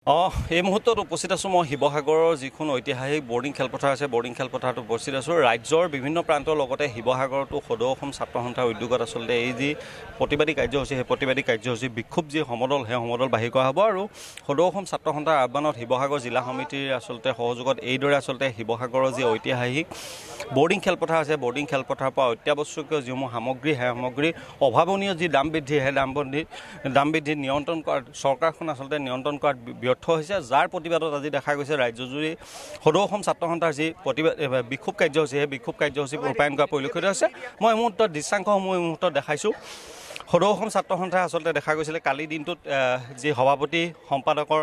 এই মুহূৰ্তত উপস্থিত আছোঁ মই শিৱসাগৰৰ যিখন ঐতিহাসিক বৰ্ডিং খেলপথাৰ আছে বৰ্ডিং খেলপথাৰত উপস্থিত আছোঁ ৰাজ্যৰ বিভিন্ন প্ৰান্তৰ লগতে শিৱসাগৰতো সদৌ অসম ছাত্ৰ সন্থাৰ উদ্যোগত আচলতে এই যি প্ৰতিবাদী কাৰ্যসূচী সেই প্ৰতিবাদী কাৰ্যসূচী বিক্ষোভ যি সমদল সেই সমদল বাহিৰ কৰা হ'ব আৰু সদৌ অসম ছাত্ৰ সন্থাৰ আহ্বানত শিৱসাগৰ জিলা সমিতিৰ আচলতে সহযোগত এইদৰে আচলতে শিৱসাগৰৰ যি ঐতিহাসিক বৰ্ডিং খেলপথাৰ আছে বৰ্ডিং খেলপথাৰৰ পৰা অত্যাৱশ্যকীয় যিসমূহ সামগ্ৰী সেই সামগ্ৰী অভাৱনীয় যি দাম বৃদ্ধি সেই দাম বৃদ্ধি নিয়ন্ত্ৰণ কৰাত চৰকাৰখন আচলতে নিয়ন্ত্ৰণ কৰাত ব্যৰ্থ হৈছে যাৰ প্ৰতিবাদত আজি দেখা গৈছে ৰাজ্যজুৰি সদৌ অসম ছাত্ৰ সন্থাৰ যি প্ৰতিবাদ বিক্ষোভ কাৰ্যসূচী সেই বিক্ষোভ কাৰ্যসূচী ৰূপায়ণ কৰা পৰিলক্ষিত হৈছে মই এই মুহূৰ্তত দৃশ্যাংশসমূহ এই মুহূৰ্তত দেখাইছোঁ সদৌ অসম ছাত্ৰ সন্থাই আচলতে দেখা গৈছিলে কালি দিনটোত যি সভাপতি সম্পাদকৰ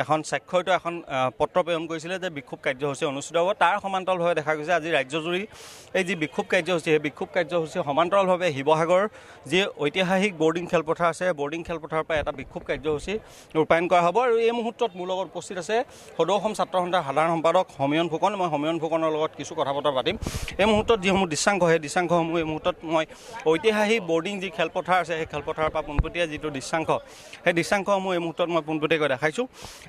এখন স্বাক্ষৰিত এখন পত্ৰ প্ৰেৰণ কৰিছিলে যে বিক্ষোভ কাৰ্যসূচী অনুষ্ঠিত হ'ব তাৰ সমান্তৰালভাৱে দেখা গৈছে আজি ৰাজ্যজুৰি এই যি বিক্ষোভ কাৰ্যসূচী সেই বিক্ষোভ কাৰ্যসূচী সমান্তৰালভাৱে শিৱসাগৰ যি ঐতিহাসিক বৰ্ডিং খেলপথাৰ আছে বৰ্ডিং খেলপথাৰৰ পৰা এটা বিক্ষোভ কাৰ্যসূচী ৰূপায়ণ কৰা হ'ব আৰু এই মুহূৰ্তত মোৰ লগত উপস্থিত আছে সদৌ অসম ছাত্ৰ সন্থাৰ সাধাৰণ সম্পাদক সমীৰণ ফুকন মই সমীৰণ ফুকনৰ লগত কিছু কথা বতৰা পাতিম এই মুহূৰ্তত যিসমূহ দৃশ্যাংশ সেই দৃশ্যাংশসমূহ এই মুহূৰ্তত মই ঐতিহাসিক বৰ্ডিং যি খেলপথাৰ আছে সেই খেলপথাৰৰ পৰা পোনপটীয়া যিটো দৃশ্যাংশ সেই দৃশ্যাংশসমূহ এই মুহূৰ্তত মই পোনপটীয়াকৈ দেখাইছোঁ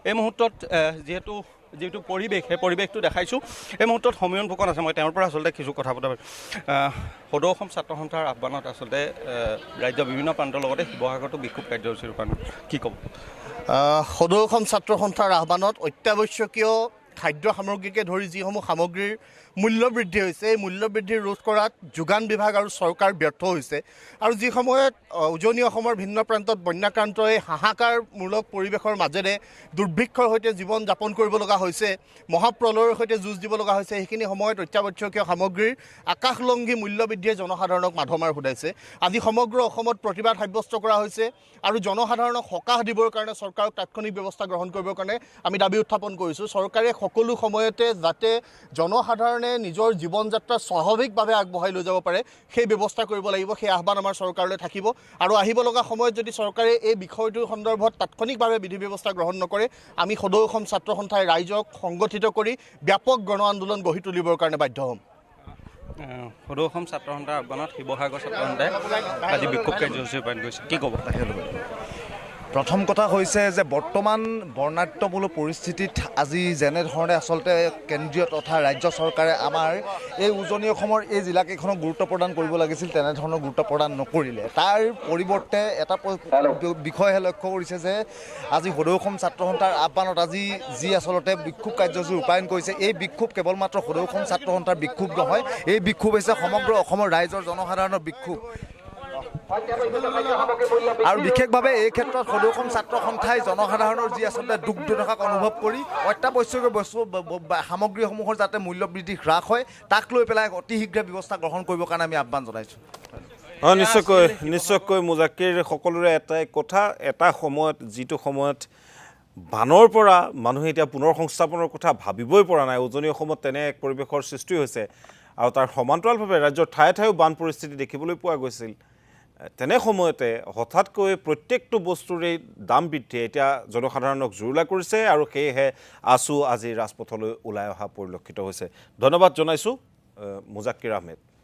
এই মুহূৰ্তত যিটো পৰিৱেশ সেই পৰিৱেশটো দেখাইছোঁ এই মুহূৰ্তত সমীৰণ ফুকন আছে মই তেওঁৰ পৰা আচলতে কিছু কথা পতা সদৌ অসম ছাত্ৰ সন্থাৰ আহ্বানত আচলতে ৰাজ্যৰ বিভিন্ন প্ৰান্তৰ লগতে শিৱসাগৰতো বিক্ষোভ কাৰ্যসূচী ৰূপায়ণ কি ক'ব সদৌ অসম ছাত্ৰ সন্থাৰ আহ্বানত অত্যাৱশ্যকীয় খাদ্য সামগ্ৰীকে ধৰি যিসমূহ সামগ্ৰীৰ মূল্য বৃদ্ধি হৈছে এই মূল্য বৃদ্ধি ৰোধ কৰাত যোগান বিভাগ আৰু চৰকাৰ ব্যৰ্থ হৈছে আৰু যি সময়ত উজনি অসমৰ ভিন্ন প্ৰান্তত বন্যাক্ৰান্ত এই হাহাকাৰমূলক পৰিৱেশৰ মাজেৰে দুৰ্ভিক্ষৰ সৈতে জীৱন যাপন কৰিব লগা হৈছে মহাপ্ৰলয়ৰ সৈতে যুঁজ দিব লগা হৈছে সেইখিনি সময়ত অত্যাৱশ্যকীয় সামগ্ৰীৰ আকাশলংঘী মূল্য বৃদ্ধিয়ে জনসাধাৰণক মাধমাৰ সোধাইছে আজি সমগ্ৰ অসমত প্ৰতিবাদ সাব্যস্ত কৰা হৈছে আৰু জনসাধাৰণক সকাহ দিবৰ কাৰণে চৰকাৰক তাৎক্ষণিক ব্যৱস্থা গ্ৰহণ কৰিবৰ কাৰণে আমি দাবী উত্থাপন কৰিছোঁ চৰকাৰে সকলো সময়তে যাতে জনসাধাৰণে নিজৰ জীৱন যাত্ৰা স্বাভাৱিকভাৱে আগবঢ়াই লৈ যাব পাৰে সেই ব্যৱস্থা কৰিব লাগিব সেই আহ্বান আমাৰ চৰকাৰলৈ থাকিব আৰু আহিব লগা সময়ত যদি চৰকাৰে এই বিষয়টোৰ সন্দৰ্ভত তাৎক্ষণিকভাৱে বিধি ব্যৱস্থা গ্ৰহণ নকৰে আমি সদৌ অসম ছাত্ৰ সন্থাই ৰাইজক সংগঠিত কৰি ব্যাপক গণ আন্দোলন গঢ়ি তুলিবৰ কাৰণে বাধ্য হ'ম সদৌ অসম ছাত্ৰ সন্থাৰ আহ্বানত শিৱসাগৰ ছাত্ৰ সন্থাই আজি বিক্ষোভ কাৰ্যসূচী ৰূপায়ণ কৰিছে কি ক'ব প্ৰথম কথা হৈছে যে বৰ্তমান বৰ্ণাঢ্যমূলক পৰিস্থিতিত আজি যেনেধৰণে আচলতে কেন্দ্ৰীয় তথা ৰাজ্য চৰকাৰে আমাৰ এই উজনি অসমৰ এই জিলাকেইখনক গুৰুত্ব প্ৰদান কৰিব লাগিছিল তেনেধৰণৰ গুৰুত্ব প্ৰদান নকৰিলে তাৰ পৰিৱৰ্তে এটা বিষয়হে লক্ষ্য কৰিছে যে আজি সদৌ অসম ছাত্ৰ সন্থাৰ আহ্বানত আজি যি আচলতে বিক্ষোভ কাৰ্যসূচী ৰূপায়ণ কৰিছে এই বিক্ষোভ কেৱল মাত্ৰ সদৌ অসম ছাত্ৰ সন্থাৰ বিক্ষোভ নহয় এই বিক্ষোভ হৈছে সমগ্ৰ অসমৰ ৰাইজৰ জনসাধাৰণৰ বিক্ষোভ আৰু বিশেষভাৱে এই ক্ষেত্ৰত সদৌ অসম ছাত্ৰ সন্থাই জনসাধাৰণৰ যি আচলতে দুখ দুৰ্দশাক অনুভৱ কৰি অত্যাৱশ্যকীয় বস্তু সামগ্ৰীসমূহৰ যাতে মূল্য বৃদ্ধি হ্ৰাস হয় তাক লৈ পেলাই অতি শীঘ্ৰে ব্যৱস্থা গ্ৰহণ কৰিবৰ কাৰণে আমি আহ্বান জনাইছোঁ নিশ্চয়কৈ মুজাক্কিৰ সকলোৰে এটাই কথা এটা সময়ত যিটো সময়ত বানৰ পৰা মানুহে এতিয়া পুনৰ সংস্থাপনৰ কথা ভাবিবই পৰা নাই উজনি অসমত তেনে এক পৰিৱেশৰ সৃষ্টি হৈছে আৰু তাৰ সমান্তৰালভাৱে ৰাজ্যৰ ঠায়ে ঠায়েও বান পৰিস্থিতি দেখিবলৈ পোৱা গৈছিল তেনে সময়তে হঠাৎকৈ প্ৰত্যেকটো বস্তুৰে দাম বৃদ্ধি এতিয়া জনসাধাৰণক জুৰুলা কৰিছে আৰু সেয়েহে আছু আজি ৰাজপথলৈ ওলাই অহা পৰিলক্ষিত হৈছে ধন্যবাদ জনাইছোঁ মুজাক্কিৰ আহমেদ